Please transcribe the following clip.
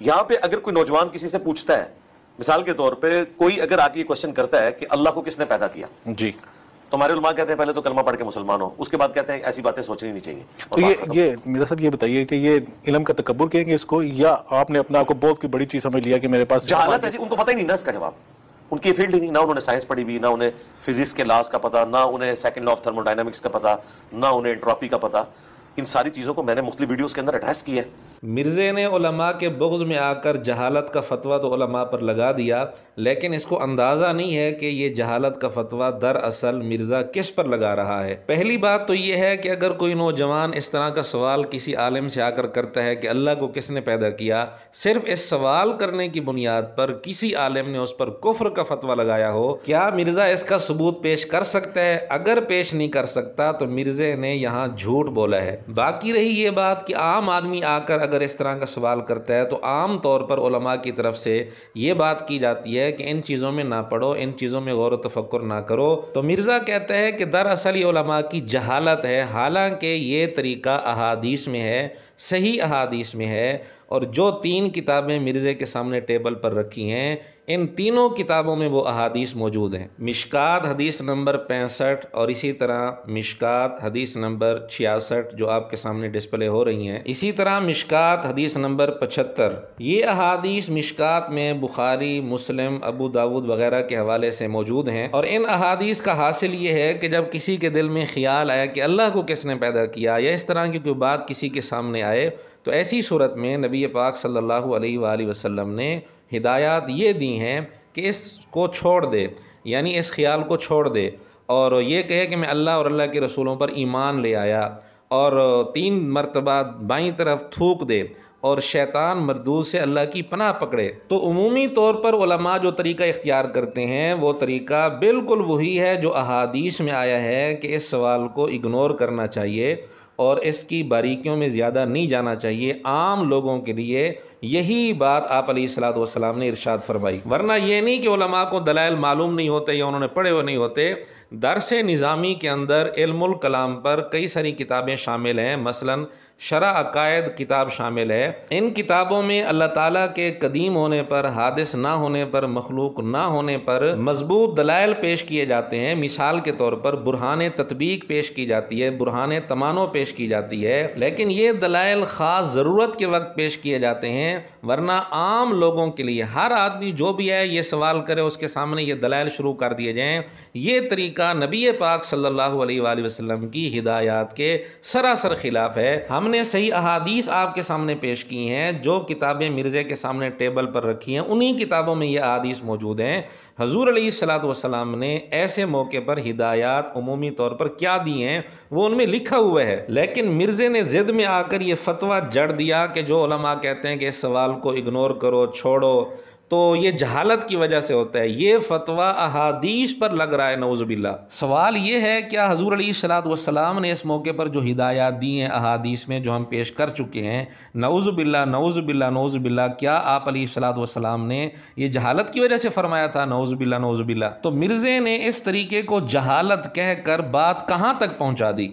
यहाँ पे अगर कोई नौजवान किसी से पूछता है, मिसाल के तौर पे कोई अगर आके ये क्वेश्चन करता है कि अल्लाह को किसने पैदा किया, जी, तो हमारे उलमा कहते हैं पहले तो कलमा पढ़ के मुसलमान हो, उसके बाद कहते हैं ऐसी बातें सोचनी नहीं चाहिए। तो ये मिर्जा साहब ये बताइए कि ये इल्म का तकब्बुर कहेंगे इसको, या आपने अपने आप को बहुत की बड़ी चीज समझ लिया कि मेरे पास जहालत है जी, उनको पता ही नहीं ना इसका जवाब, उनकी फील्ड ही नहीं, ना उन्होंने साइंस पढ़ी हुई, ना उन्हें फिजिक्स के लॉज का पता, ना उन्हें सेकंड लॉ ऑफ थर्मोडायनामिक्स का पता, ना उन्हें एंट्रोपी का पता। इन सारी चीजों को मैंने मुख्तलिफ वीडियोस के अंदर एड्रेस किया है। मिर्ज़े ने उलमा के बुग़्ज़ में आकर जहालत का फ़तवा तो उलमा पर लगा दिया, लेकिन इसको अंदाज़ा नहीं है कि ये जहालत का फ़तवा दरअसल मिर्ज़ा किस पर लगा रहा है। पहली बात तो ये है कि अगर कोई नौजवान इस तरह का सवाल किसी आलिम से आकर करता है कि अल्लाह को किसने पैदा किया, सिर्फ इस सवाल करने की बुनियाद पर किसी आलिम ने उस पर कुफ्र का फ़तवा लगाया हो, क्या मिर्ज़ा इसका सबूत पेश कर सकता है? अगर पेश नहीं कर सकता तो मिर्ज़े ने यहाँ झूठ बोला है। बाकी रही ये बात कि आम आदमी आकर अगर इस तरह का सवाल करता है तो आम तौर पर उलमा की तरफ से ये बात की जाती है कि इन चीज़ों में ना पढ़ो, इन चीज़ों में गौर व तफक्कुर ना करो। तो मिर्ज़ा कहता है कि दरअसल ये उलमा की जहालत है, हालांकि ये तरीका अहादीस में है, सही अहादीस में है। और जो 3 किताबें मिर्ज़े के सामने टेबल पर रखी हैं, इन तीनों किताबों में वो अहादीस मौजूद हैं। मिशकात हदीस नंबर 65 और इसी तरह मिशकात हदीस नंबर 66 जो आपके सामने डिस्प्ले हो रही हैं, इसी तरह मिशकात हदीस नंबर 75। ये अहादीस मिशकात में बुखारी, मुस्लिम, अबू दाऊद वगैरह के हवाले से मौजूद हैं। और इन अहादीस का हासिल ये है कि जब किसी के दिल में ख्याल आया कि अल्लाह को किसने पैदा किया, या इस तरह की कोई बात किसी के सामने आए, तो ऐसी सूरत में नबी पाक सल्लल्लाहु अलैहि वसल्लम ने हिदायत ये दी हैं कि इसको छोड़ दे, यानी इस ख्याल को छोड़ दे और ये कहे कि मैं अल्लाह और अल्लाह के रसूलों पर ईमान ले आया, और 3 मरतबा बाईं तरफ थूक दे और शैतान मरदूद से अल्लाह की पनाह पकड़े। तो उमूमी तौर पर उलमा जो तरीका इख्तियार करते हैं वो तरीका बिल्कुल वही है जो अहादीस में आया है कि इस सवाल को इग्नोर करना चाहिए और इसकी बारीकियों में ज़्यादा नहीं जाना चाहिए। आम लोगों के लिए यही बात आप अलैहिस्सलातु वस्सलाम ने इरशाद फरमाई। वरना ये नहीं कि उलमा को दलाइल मालूम नहीं होते या उन्होंने पढ़े हुए नहीं होते। दरस निज़ामी के अंदर इल्मुल कलाम पर कई सारी किताबें शामिल हैं, मसलन शरा अकायद किताब शामिल है। इन किताबों में अल्लाह ताला के कदीम होने पर, हादिस ना होने पर, मखलूक ना होने पर मजबूत दलाइल पेश किए जाते हैं। मिसाल के तौर पर बुरहान तत्बीक पेश की जाती है, बुरहान तमानो पेश की जाती है, लेकिन ये दलाइल ख़ास ज़रूरत के वक्त पेश किए जाते हैं। वरना आम लोगों के लिए, हर आदमी जो भी है ये सवाल करे, उसके सामने ये दलाइल शुरू कर दिए जाएँ, ये तरीका नबी पाक सल्लल्लाहु अलैहि वसल्लम की हिदायत के सरासर खिलाफ है। हमने सही अहादीस आपके सामने पेश की हैं, जो किताबें मिर्ज़े के सामने टेबल पर रखी हैं उन्हीं किताबों में ये अहादीस मौजूद हैं। हजूर अलैहिस्सलातु वस्सलाम ने ऐसे मौके पर हिदायत उमूमी तौर पर क्या दी हैं वो उनमें लिखा हुआ है, लेकिन मिर्ज़े ने ज़िद में आकर ये फतवा जड़ दिया कि जो उलमा कहते हैं कि इस सवाल को इग्नोर करो, छोड़ो, तो ये जहालत की वजह से होता है। ये फतवा अहादीस पर लग रहा है, नऊज़ुबिल्लाह। सवाल ये है क्या हजूर अलैहिस्सलातु वस्सलाम ने इस मौके पर जो हिदायत दी हैं अहादीस में, जो हम पेश कर चुके हैं, नऊज़ुबिल्लाह नऊज़ुबिल्लाह नऊज़ुबिल्लाह, क्या आप अलैहिस्सलातु वस्सलाम ने ये जहालत की वजह से फरमाया था? नऊज़ुबिल्लाह नऊज़ुबिल्लाह। तो मिर्ज़े ने इस तरीके को जहालत कहकर बात कहाँ तक पहुँचा दी।